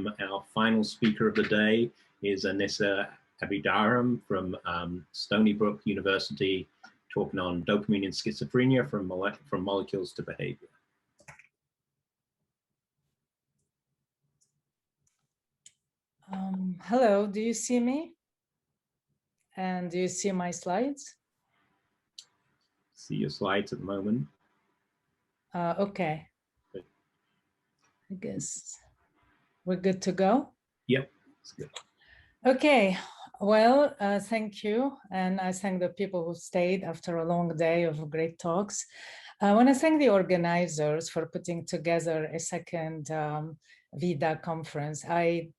Our final speaker of the day is Anissa Abi-Dargham from Stony Brook University, talking on dopamine and schizophrenia from molecules to behavior. Hello, do you see me? And do you see my slides? See your slides at the moment. Okay. Good. I guess we're good to go? Yep, that's good. Okay, well, thank you. And I thank the people who stayed after a long day of great talks. I want to thank the organizers for putting together a second ViDA conference. I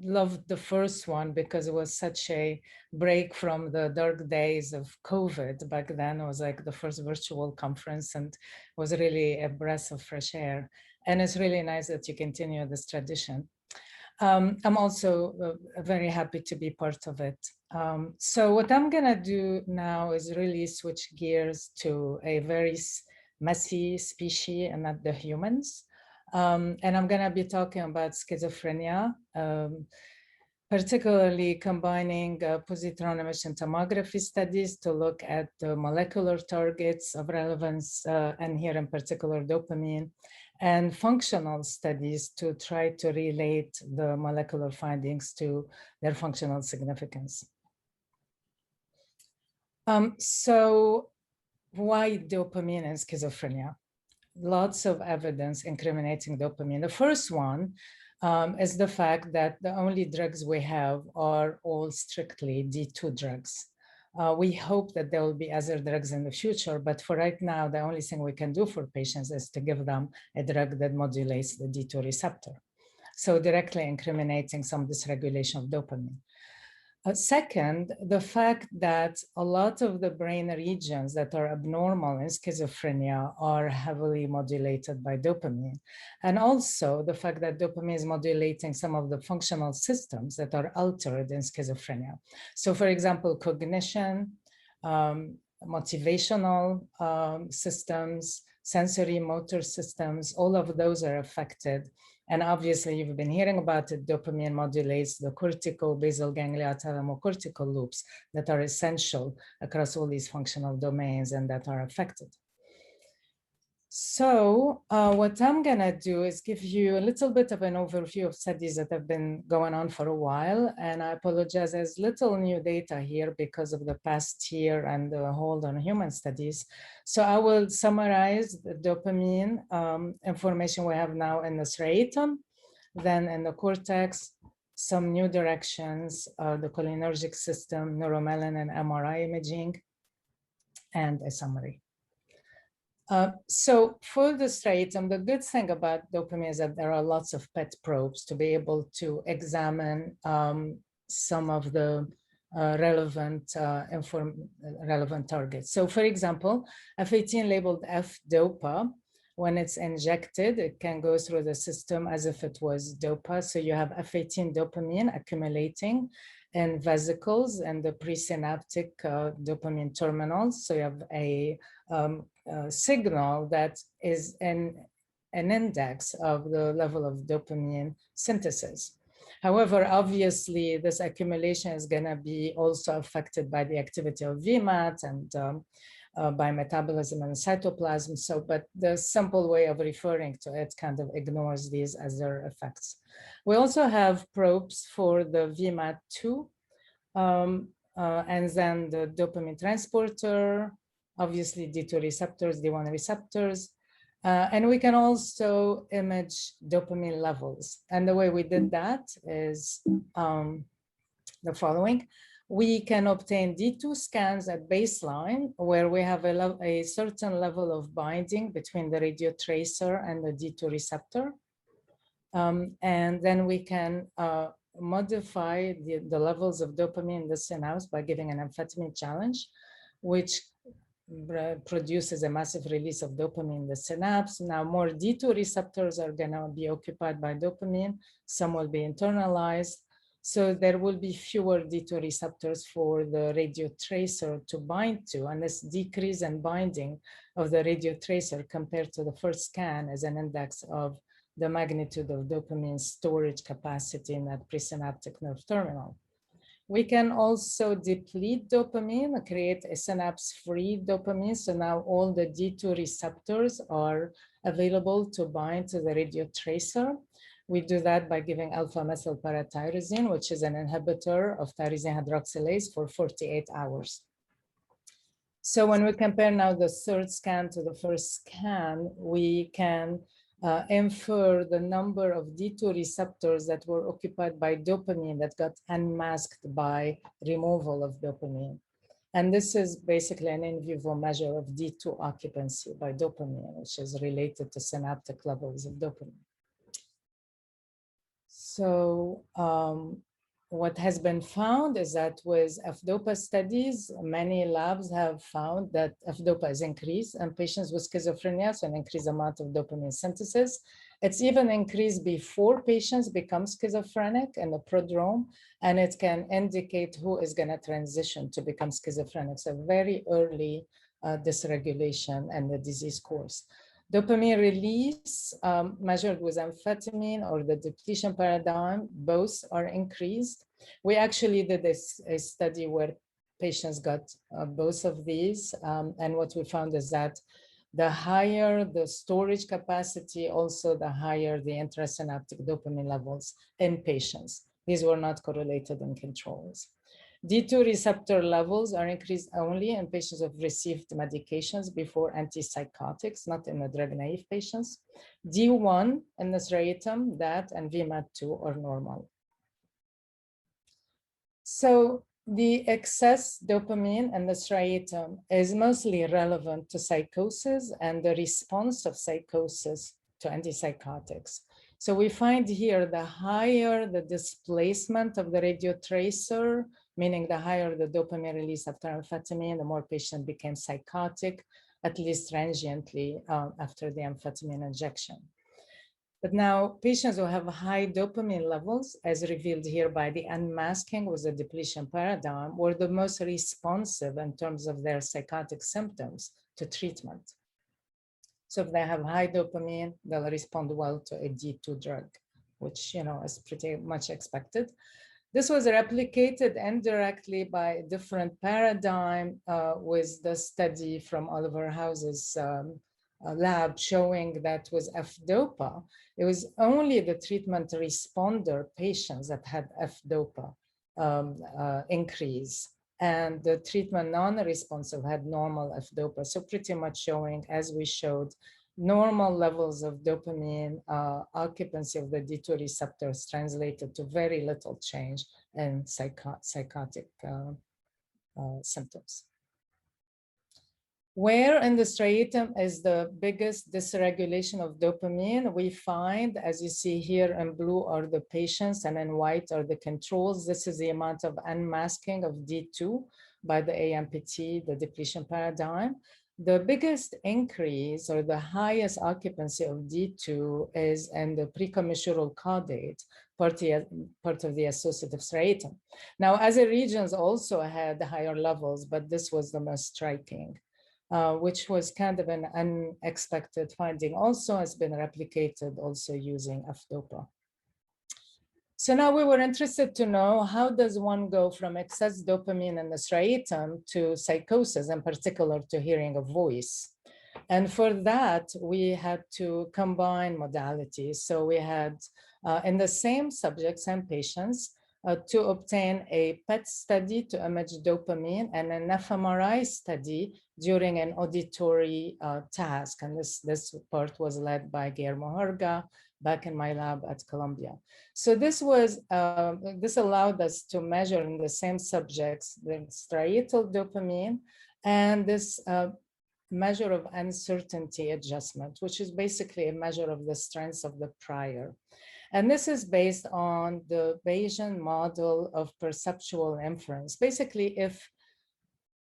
loved the first one because it was such a break from the dark days of COVID. Back then, it was like the first virtual conference and was really a breath of fresh air. And it's really nice that you continue this tradition. I'm also very happy to be part of it. So what I'm gonna do now is really switch gears to a very messy species and not the humans. And I'm gonna be talking about schizophrenia, particularly combining positron emission tomography studies to look at the molecular targets of relevance, and here in particular dopamine, and functional studies to try to relate the molecular findings to their functional significance. So why dopamine and schizophrenia? Lots of evidence incriminating dopamine. The first one is the fact that the only drugs we have are all strictly D2 drugs. We hope that there will be other drugs in the future, but for right now, the only thing we can do for patients is to give them a drug that modulates the D2 receptor. So directly incriminating some dysregulation of dopamine. Second, the fact that a lot of the brain regions that are abnormal in schizophrenia are heavily modulated by dopamine. And also the fact that dopamine is modulating some of the functional systems that are altered in schizophrenia. So for example, cognition, motivational systems, sensory motor systems, all of those are affected. And obviously, you've been hearing about it, dopamine modulates the cortical, basal ganglia, thalamocortical loops that are essential across all these functional domains and that are affected. So what I'm gonna do is give you a little bit of an overview of studies that have been going on for a while. And I apologize, there's little new data here because of the past year and the hold on human studies. So I will summarize the dopamine information we have now in the striatum, then in the cortex, some new directions, the cholinergic system, neuromelanin, MRI imaging, and a summary. So for the striatum, the good thing about dopamine is that there are lots of PET probes to be able to examine some of the relevant targets. So for example, F18 labeled F-DOPA, when it's injected, it can go through the system as if it was DOPA. So you have F18 dopamine accumulating in vesicles and the presynaptic dopamine terminals. So you have a signal that is an index of the level of dopamine synthesis. However, obviously, this accumulation is going to be also affected by the activity of VMAT and by metabolism and cytoplasm. So, but the simple way of referring to it kind of ignores these as their effects. We also have probes for the VMAT2 and then the dopamine transporter, obviously D2 receptors, D1 receptors, and we can also image dopamine levels. And the way we did that is the following. We can obtain D2 scans at baseline where we have a certain level of binding between the radiotracer and the D2 receptor. And then we can modify the levels of dopamine in the synapse by giving an amphetamine challenge, which produces a massive release of dopamine in the synapse. Now more D2 receptors are gonna be occupied by dopamine, some will be internalized. So there will be fewer D2 receptors for the radiotracer to bind to, and this decrease in binding of the radiotracer compared to the first scan as an index of the magnitude of dopamine storage capacity in that presynaptic nerve terminal. We can also deplete dopamine, create a synapse-free dopamine. So now all the D2 receptors are available to bind to the radiotracer. We do that by giving alpha-methylparatyrosine, which is an inhibitor of tyrosine hydroxylase, for 48 hours. So when we compare now the third scan to the first scan, we can infer the number of D2 receptors that were occupied by dopamine that got unmasked by removal of dopamine. And this is basically an in vivo measure of D2 occupancy by dopamine, which is related to synaptic levels of dopamine. So what has been found is that with F-DOPA studies, many labs have found that F-DOPA is increased in patients with schizophrenia, so an increased amount of dopamine synthesis. It's even increased before patients become schizophrenic in the prodrome, and it can indicate who is going to transition to become schizophrenic. So very early dysregulation and the disease course. Dopamine release measured with amphetamine or the depletion paradigm, both are increased. We actually did a study where patients got both of these. And what we found is that the higher the storage capacity, also the higher the intrasynaptic dopamine levels in patients. These were not correlated in controls. D2 receptor levels are increased only in patients who have received medications before antipsychotics, not in the drug-naive patients. D1 in the striatum, that, and VMAT2 are normal. So the excess dopamine in the striatum is mostly relevant to psychosis and the response of psychosis to antipsychotics. So we find here the higher the displacement of the radiotracer, meaning the higher the dopamine release after amphetamine, the more patient became psychotic, at least transiently after the amphetamine injection. But now patients who have high dopamine levels, as revealed here by the unmasking with the depletion paradigm, were the most responsive in terms of their psychotic symptoms to treatment. So if they have high dopamine, they'll respond well to a D2 drug, which is pretty much expected. This was replicated indirectly by a different paradigm with the study from Oliver House's lab showing that with F-DOPA, it was only the treatment responder patients that had F-DOPA increase, and the treatment non-responsive had normal F-DOPA. So pretty much showing, as we showed, normal levels of dopamine occupancy of the D2 receptors translated to very little change in psychotic symptoms. Where in the striatum is the biggest dysregulation of dopamine? We find, as you see here in blue are the patients and in white are the controls. This is the amount of unmasking of D2 by the AMPT, the depletion paradigm. The biggest increase or the highest occupancy of D2 is in the precommissural caudate, part of the associative striatum. Now, other regions also had higher levels, but this was the most striking, which was kind of an unexpected finding. Also has been replicated also using F-DOPA. So now we were interested to know, how does one go from excess dopamine in the striatum to psychosis, in particular to hearing a voice? And for that, we had to combine modalities. So we had in the same subjects and patients to obtain a PET study to image dopamine and an fMRI study during an auditory task. And this part was led by Guillermo Herga back in my lab at Columbia. So this allowed us to measure in the same subjects the striatal dopamine and this measure of uncertainty adjustment, which is basically a measure of the strength of the prior. And this is based on the Bayesian model of perceptual inference. Basically,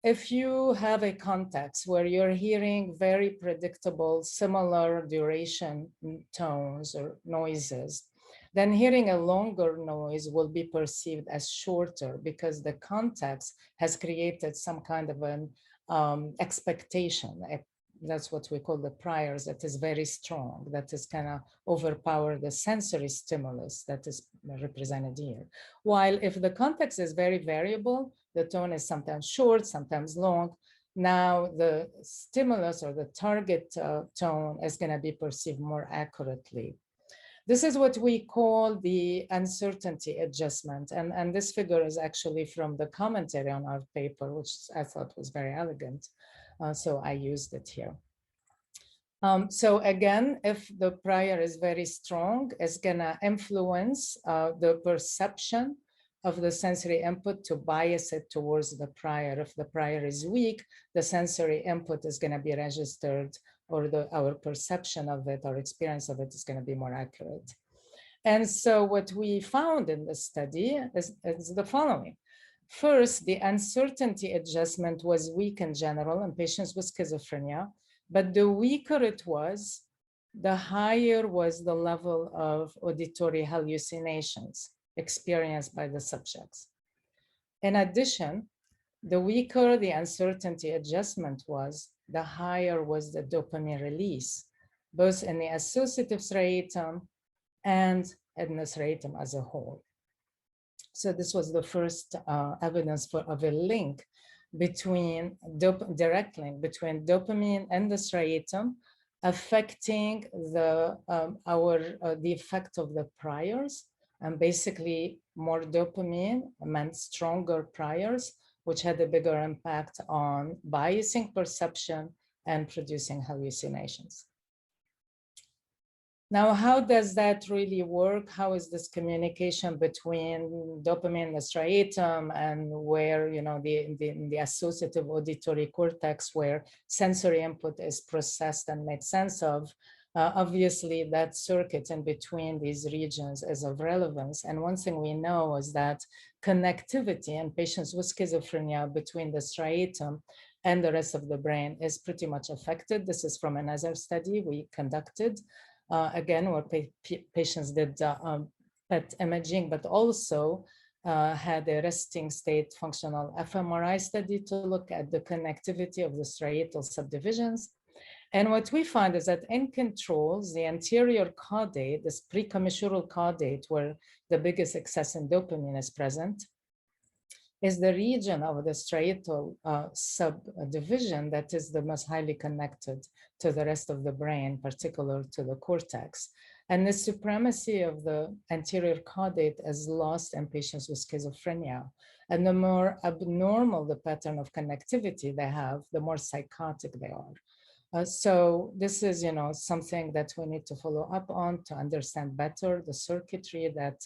if you have a context where you're hearing very predictable, similar duration tones or noises, then hearing a longer noise will be perceived as shorter because the context has created some kind of an expectation, that's what we call the priors, that is very strong, that is kind of overpower the sensory stimulus that is represented here. While if the context is very variable, the tone is sometimes short, sometimes long. Now the stimulus or the target tone is going to be perceived more accurately. This is what we call the uncertainty adjustment. And this figure is actually from the commentary on our paper, which I thought was very elegant. So I used it here. So again, if the prior is very strong, it's gonna influence the perception of the sensory input to bias it towards the prior. If the prior is weak, the sensory input is gonna be registered, or our perception of it, our experience of it is gonna be more accurate. And so what we found in the study is the following. First, the uncertainty adjustment was weak in general in patients with schizophrenia, but the weaker it was, the higher was the level of auditory hallucinations experienced by the subjects. In addition, the weaker the uncertainty adjustment was, the higher was the dopamine release, both in the associative striatum and in the striatum as a whole. So this was the first evidence of a link between, direct link between dopamine and the striatum affecting the effect of the priors. And basically more dopamine meant stronger priors, which had a bigger impact on biasing perception and producing hallucinations. Now, how does that really work? How is this communication between dopamine and the striatum, and where, you know, the associative auditory cortex, where sensory input is processed and made sense of? Obviously, that circuit in between these regions is of relevance. And one thing we know is that connectivity in patients with schizophrenia between the striatum and the rest of the brain is pretty much affected. This is from another study we conducted. Again, where patients did PET imaging, but also had a resting state functional fMRI study to look at the connectivity of the striatal subdivisions. And what we find is that in controls, the anterior caudate, this precommissural caudate, where the biggest excess in dopamine is present, is the region of the striatal subdivision that is the most highly connected to the rest of the brain, particular to the cortex. And the supremacy of the anterior caudate is lost in patients with schizophrenia. And the more abnormal the pattern of connectivity they have, the more psychotic they are. So this is, you know, something that we need to follow up on to understand better the circuitry that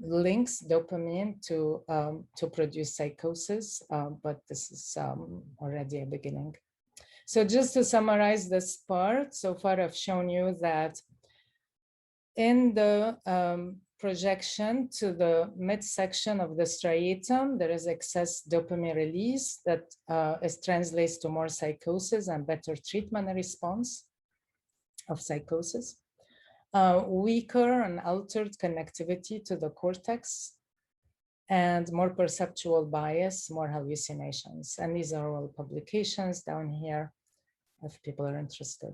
links dopamine to produce psychosis, but this is already a beginning. So just to summarize this part, so far I've shown you that in the projection to the midsection of the striatum, there is excess dopamine release that translates to more psychosis and better treatment response of psychosis. Weaker and altered connectivity to the cortex, and more perceptual bias, more hallucinations. And these are all publications down here if people are interested.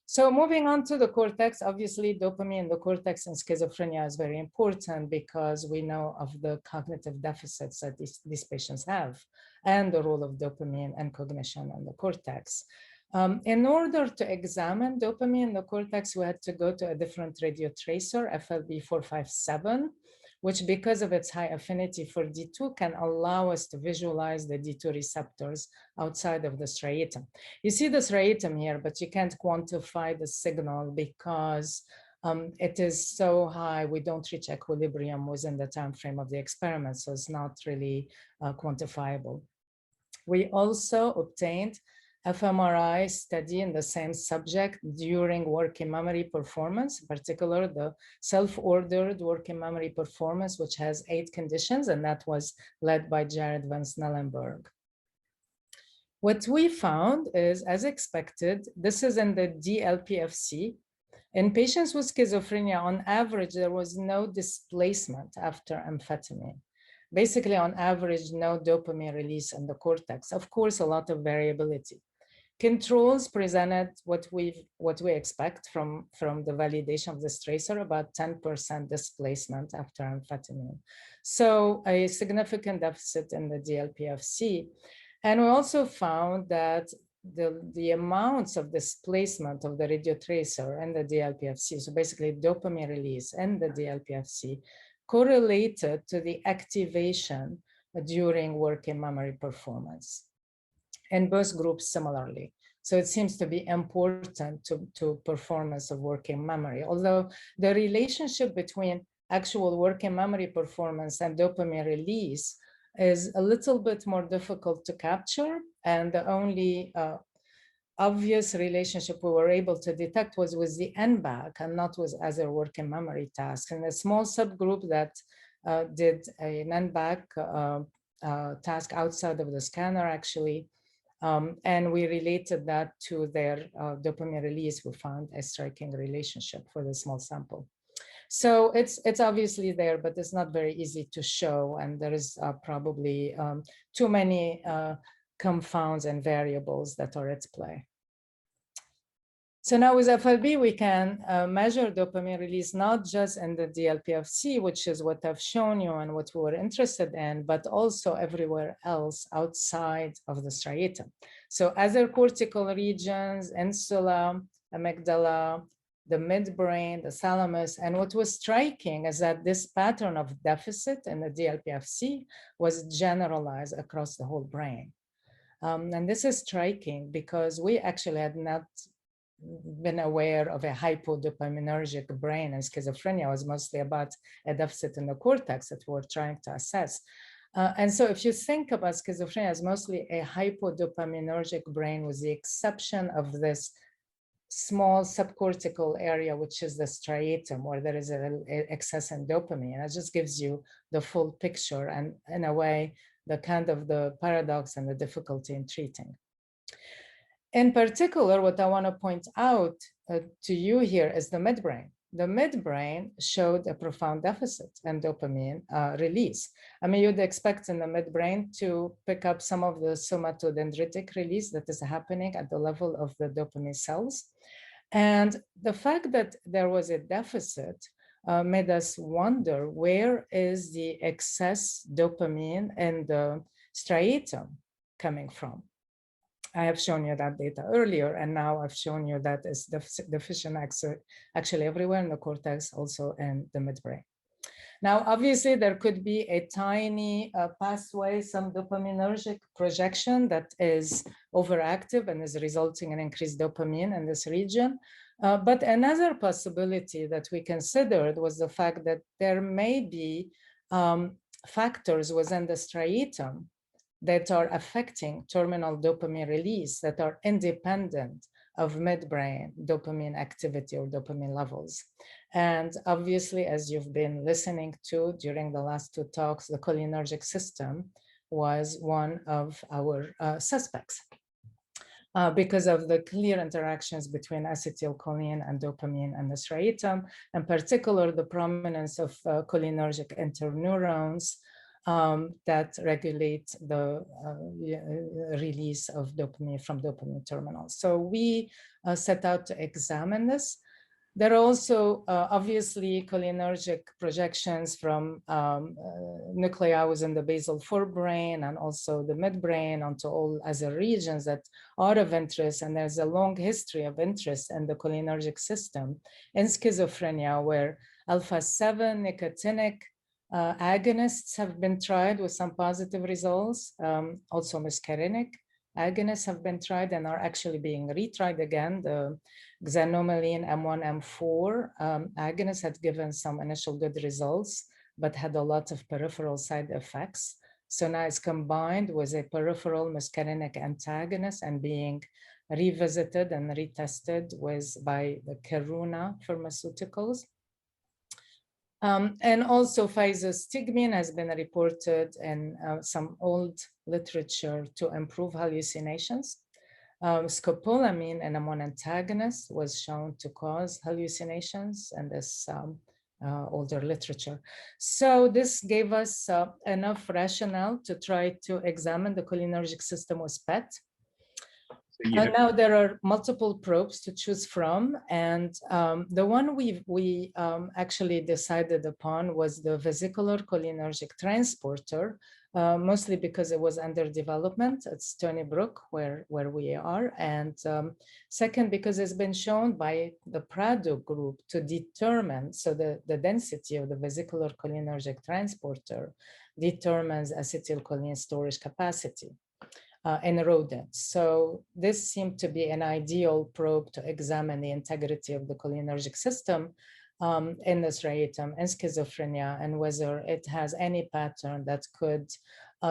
So moving on to the cortex, obviously dopamine in the cortex in schizophrenia is very important because we know of the cognitive deficits that these patients have and the role of dopamine and cognition in the cortex. In order to examine dopamine in the cortex, we had to go to a different radiotracer, FLB457, which because of its high affinity for D2 can allow us to visualize the D2 receptors outside of the striatum. You see the striatum here, but you can't quantify the signal because it is so high, we don't reach equilibrium within the time frame of the experiment, so it's not really quantifiable. We also obtained fMRI study in the same subject during working memory performance, in particular the self-ordered working memory performance, which has 8 conditions, and that was led by Jared Van Snellenberg. What we found is, as expected, this is in the DLPFC. In patients with schizophrenia, on average, there was no displacement after amphetamine. Basically, on average, no dopamine release in the cortex. Of course, a lot of variability. Controls presented what we expect from the validation of this tracer, about 10% displacement after amphetamine. So a significant deficit in the DLPFC. And we also found that the amounts of displacement of the radiotracer and the DLPFC, so basically dopamine release and the DLPFC, correlated to the activation during working memory performance. And both groups similarly. So it seems to be important to performance of working memory, although the relationship between actual working memory performance and dopamine release is a little bit more difficult to capture. And the only obvious relationship we were able to detect was with the NBAC and not with other working memory tasks. And a small subgroup that did an NBAC task outside of the scanner actually, and we related that to their dopamine release. We found a striking relationship for the small sample. So it's obviously there, but it's not very easy to show, and there is probably too many confounds and variables that are at play. So now with FLB, we can measure dopamine release, not just in the DLPFC, which is what I've shown you and what we were interested in, but also everywhere else outside of the striatum. So other cortical regions, insula, amygdala, the midbrain, the thalamus. And what was striking is that this pattern of deficit in the DLPFC was generalized across the whole brain. And this is striking because we actually had not been aware of a hypodopaminergic brain, and schizophrenia was mostly about a deficit in the cortex that we're trying to assess. And so if you think about schizophrenia as mostly a hypodopaminergic brain, with the exception of this small subcortical area, which is the striatum, where there is an excess in dopamine, and it just gives you the full picture and in a way, the kind of the paradox and the difficulty in treating. In particular, what I want to point out to you here is the midbrain. The midbrain showed a profound deficit in dopamine release. I mean, you'd expect in the midbrain to pick up some of the somatodendritic release that is happening at the level of the dopamine cells. And the fact that there was a deficit made us wonder, where is the excess dopamine in the striatum coming from? I have shown you that data earlier, and now I've shown you that it's deficient actually everywhere in the cortex, also in the midbrain. Now, obviously, there could be a tiny pathway, some dopaminergic projection that is overactive and is resulting in increased dopamine in this region. But another possibility that we considered was the fact that there may be factors within the striatum that are affecting terminal dopamine release that are independent of midbrain dopamine activity or dopamine levels. And obviously, as you've been listening to during the last two talks, the cholinergic system was one of our suspects because of the clear interactions between acetylcholine and dopamine and the striatum, in particular, the prominence of cholinergic interneurons that regulate the release of dopamine from dopamine terminals. So we set out to examine this. There are also obviously cholinergic projections from nuclei within the basal forebrain and also the midbrain onto all other regions that are of interest. And there's a long history of interest in the cholinergic system in schizophrenia, where alpha-7 nicotinic agonists have been tried with some positive results. Also muscarinic agonists have been tried and are actually being retried again. The xanomeline M1, M4 agonists had given some initial good results, but had a lot of peripheral side effects. So now it's combined with a peripheral muscarinic antagonist and being revisited and retested by the Karuna Pharmaceuticals. And also physostigmine has been reported in some old literature to improve hallucinations. Scopolamine, an M1 antagonist, was shown to cause hallucinations in this older literature. So this gave us enough rationale to try to examine the cholinergic system with PET. So you have now there are multiple probes to choose from, and the one we actually decided upon was the vesicular cholinergic transporter, mostly because it was under development at Stony Brook, where we are, and second, because it's been shown by the Prado group to determine, so the density of the vesicular cholinergic transporter determines acetylcholine storage capacity in rodents. So this seemed to be an ideal probe to examine the integrity of the cholinergic system in the striatum and schizophrenia, and whether it has any pattern that could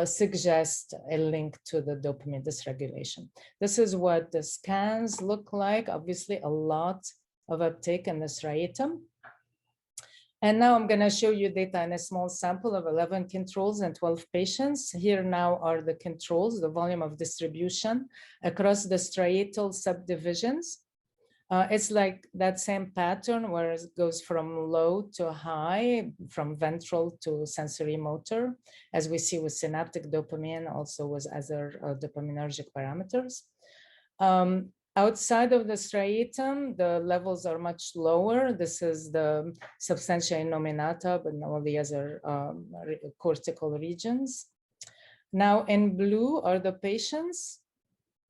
suggest a link to the dopamine dysregulation. This is what the scans look like. Obviously, a lot of uptake in the striatum. And now I'm going to show you data in a small sample of 11 controls and 12 patients. Here now are the controls, the volume of distribution across the striatal subdivisions. It's like that same pattern where it goes from low to high, from ventral to sensory motor, as we see with synaptic dopamine, also with other dopaminergic parameters. Outside of the striatum, the levels are much lower. This is the substantia innominata, but all the other cortical regions. Now in blue are the patients.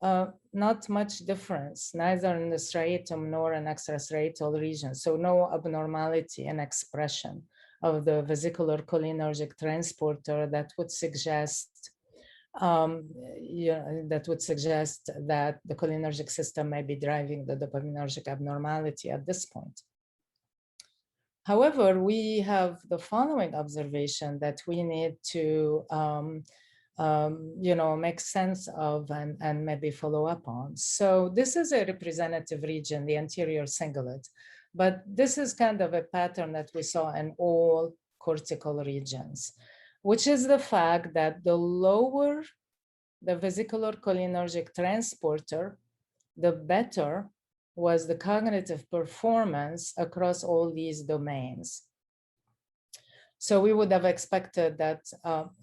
Not much difference, neither in the striatum nor in extrastriatal region. So no abnormality in expression of the vesicular cholinergic transporter that would suggest that the cholinergic system may be driving the dopaminergic abnormality at this point. However, we have the following observation that we need to make sense of and maybe follow up on. So this is a representative region, the anterior cingulate, but this is kind of a pattern that we saw in all cortical regions, which is the fact that the lower the vesicular cholinergic transporter, the better was the cognitive performance across all these domains. So we would have expected that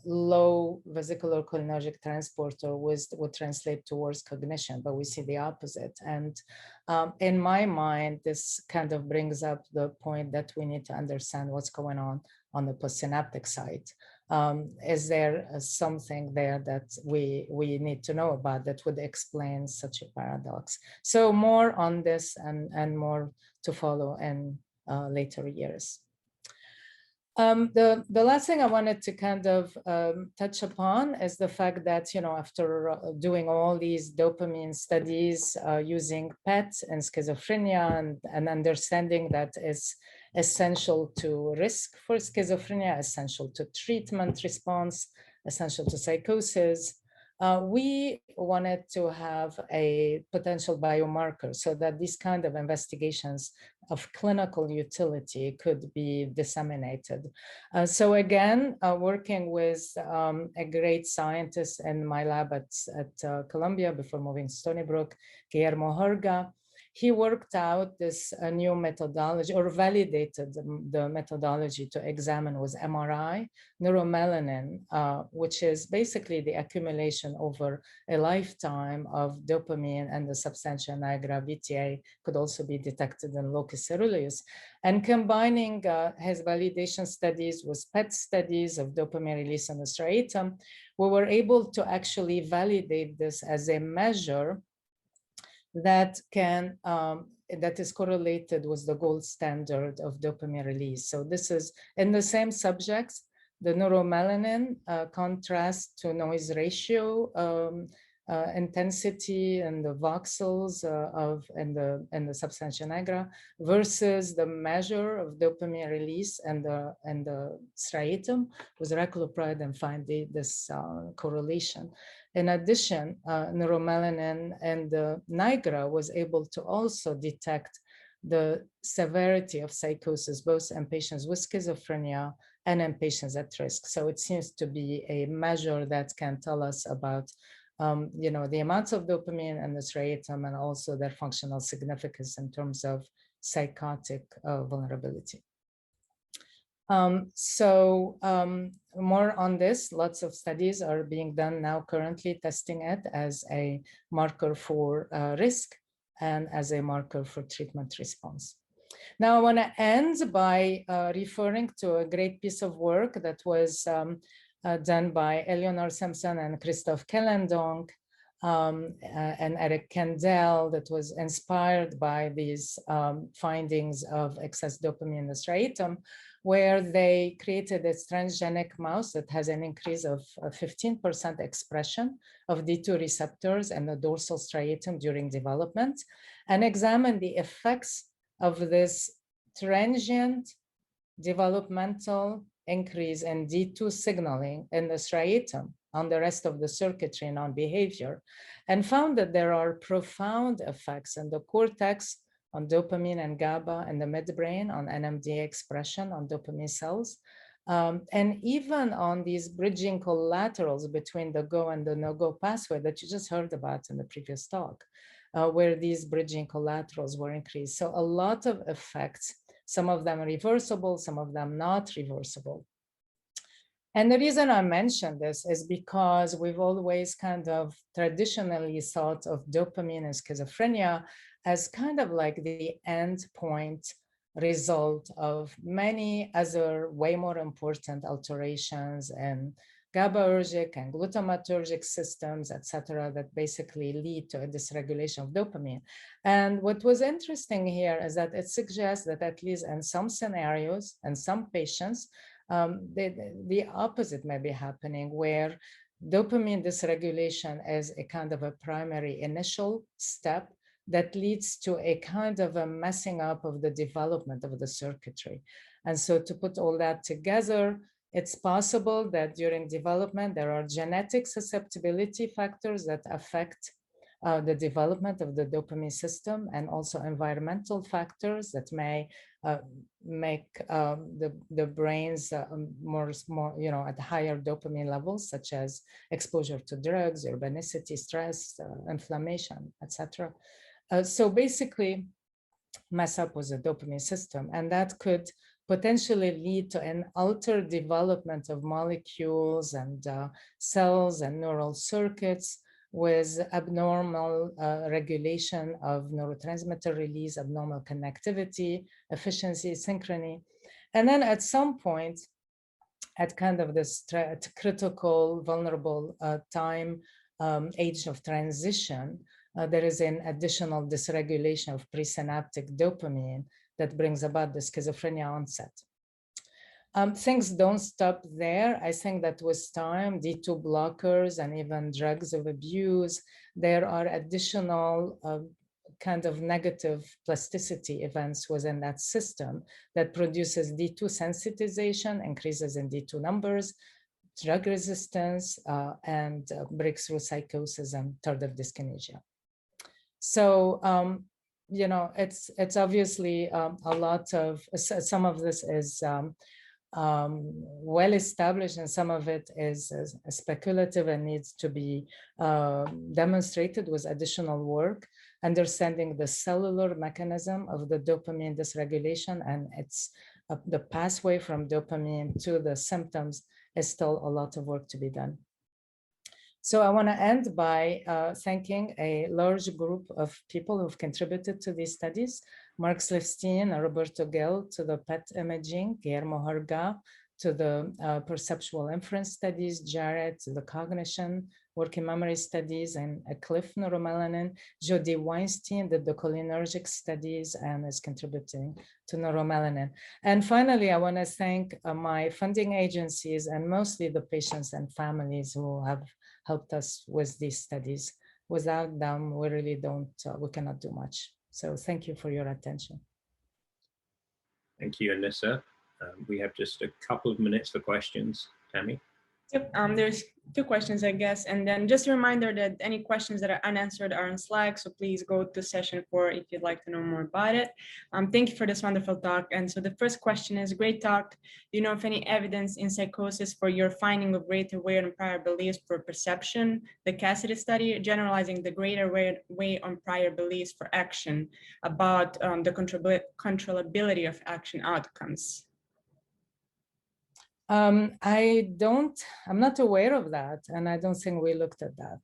low vesicular cholinergic transporter would translate towards cognition, but we see the opposite. And in my mind, this kind of brings up the point that we need to understand what's going on the postsynaptic side. Is there something there that we need to know about that would explain such a paradox? So more on this and more to follow in later years. The last thing I wanted to kind of touch upon is the fact that, after doing all these dopamine studies using PET and schizophrenia and understanding that is essential to risk for schizophrenia, essential to treatment response, essential to psychosis, we wanted to have a potential biomarker so that these kind of investigations of clinical utility could be disseminated. So again, working with a great scientist in my lab at Columbia before moving to Stony Brook, Guillermo Herga, he worked out this new methodology, or validated the methodology to examine with MRI neuromelanin, which is basically the accumulation over a lifetime of dopamine, and the substantia nigra VTA could also be detected in locus coeruleus. And combining his validation studies with PET studies of dopamine release in the striatum, we were able to actually validate this as a measure that is correlated with the gold standard of dopamine release. So this is in the same subjects, the neuromelanin contrast to noise ratio intensity and the voxels and the substantia nigra versus the measure of dopamine release and the striatum with raclopride, and find this correlation. In addition, neuromelanin and the nigra was able to also detect the severity of psychosis, both in patients with schizophrenia and in patients at risk. So it seems to be a measure that can tell us about the amounts of dopamine and the striatum, and also their functional significance in terms of psychotic vulnerability. More on this, lots of studies are being done now currently testing it as a marker for risk and as a marker for treatment response. Now I want to end by referring to a great piece of work that was done by Eleanor Simpson and Christophe Kellendonck and Eric Kandel, that was inspired by these findings of excess dopamine in the striatum, where they created a transgenic mouse that has an increase of 15% expression of D2 receptors in the dorsal striatum during development, and examined the effects of this transient developmental increase in D2 signaling in the striatum on the rest of the circuitry and on behavior, and found that there are profound effects in the cortex on dopamine and GABA and the midbrain on NMDA expression on dopamine cells, and even on these bridging collaterals between the go and the no-go pathway that you just heard about in the previous talk, where these bridging collaterals were increased. So a lot of effects, some of them reversible, some of them not reversible. And the reason I mention this is because we've always kind of traditionally thought of dopamine and schizophrenia as kind of like the end point result of many other way more important alterations and GABAergic and glutamatergic systems, etc., that basically lead to a dysregulation of dopamine. And what was interesting here is that it suggests that at least in some scenarios and some patients, the opposite may be happening, where dopamine dysregulation is a kind of a primary initial step that leads to a kind of a messing up of the development of the circuitry. And so to put all that together, it's possible that during development, there are genetic susceptibility factors that affect the development of the dopamine system, and also environmental factors that may make the brains more, at higher dopamine levels, such as exposure to drugs, urbanicity, stress, inflammation, etc. So basically, mess up with the dopamine system, and that could potentially lead to an altered development of molecules and cells and neural circuits with abnormal regulation of neurotransmitter release, abnormal connectivity, efficiency, synchrony. And then at some point, at kind of this critical, vulnerable time, age of transition, there is an additional dysregulation of presynaptic dopamine that brings about the schizophrenia onset. Things don't stop there. I think that with time, D2 blockers and even drugs of abuse, there are additional kind of negative plasticity events within that system that produces D2 sensitization, increases in D2 numbers, drug resistance, and breakthrough psychosis and tardive dyskinesia. So, it's obviously a lot of, some of this is well established, and some of it is speculative and needs to be demonstrated with additional work. Understanding the cellular mechanism of the dopamine dysregulation and its the pathway from dopamine to the symptoms is still a lot of work to be done. So I want to end by thanking a large group of people who've contributed to these studies: Mark Slifstein, Roberto Gill to the PET imaging, Guillermo Harga to the perceptual inference studies, Jared to the cognition, working memory studies, and Cliff neuromelanin. Jody Weinstein did the cholinergic studies and is contributing to neuromelanin. And finally, I want to thank my funding agencies and mostly the patients and families who have helped us with these studies. Without them, we really we cannot do much. So thank you for your attention. Thank you, Anissa. We have just a couple of minutes for questions. Tammy? Yep, there's 2 questions, I guess. And then just a reminder that any questions that are unanswered are on Slack. So please go to session 4 if you'd like to know more about it. Thank you for this wonderful talk. And so the first question is, great talk. Do you know of any evidence in psychosis for your finding of greater weight on prior beliefs for perception? The Cassidy study, generalizing the greater weight on prior beliefs for action about the controllability of action outcomes. I'm not aware of that, and I don't think we looked at that.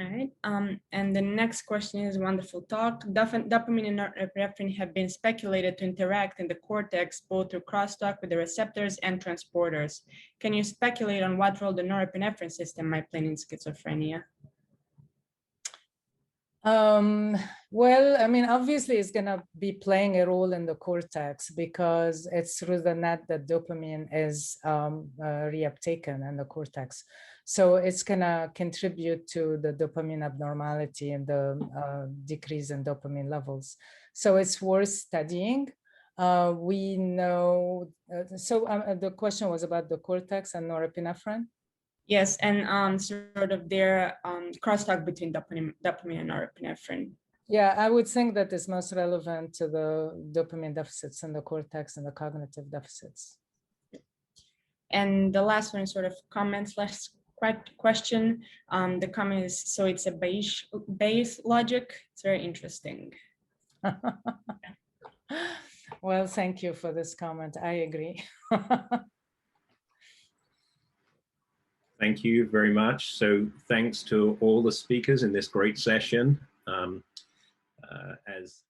All right, and the next question is wonderful talk. Dopamine and norepinephrine have been speculated to interact in the cortex, both through crosstalk with the receptors and transporters. Can you speculate on what role the norepinephrine system might play in schizophrenia? Well, I mean, obviously it's going to be playing a role in the cortex because it's through the net that dopamine is reuptaken in the cortex. So it's going to contribute to the dopamine abnormality and the decrease in dopamine levels. So it's worth studying. We know, the question was about the cortex and norepinephrine. Yes, and sort of their crosstalk between dopamine and norepinephrine. Yeah, I would think that is most relevant to the dopamine deficits in the cortex and the cognitive deficits. And the last one is sort of comment / question. The comment is, so it's a Bayes logic. It's very interesting. Well, thank you for this comment. I agree. Thank you very much. So thanks to all the speakers in this great session. As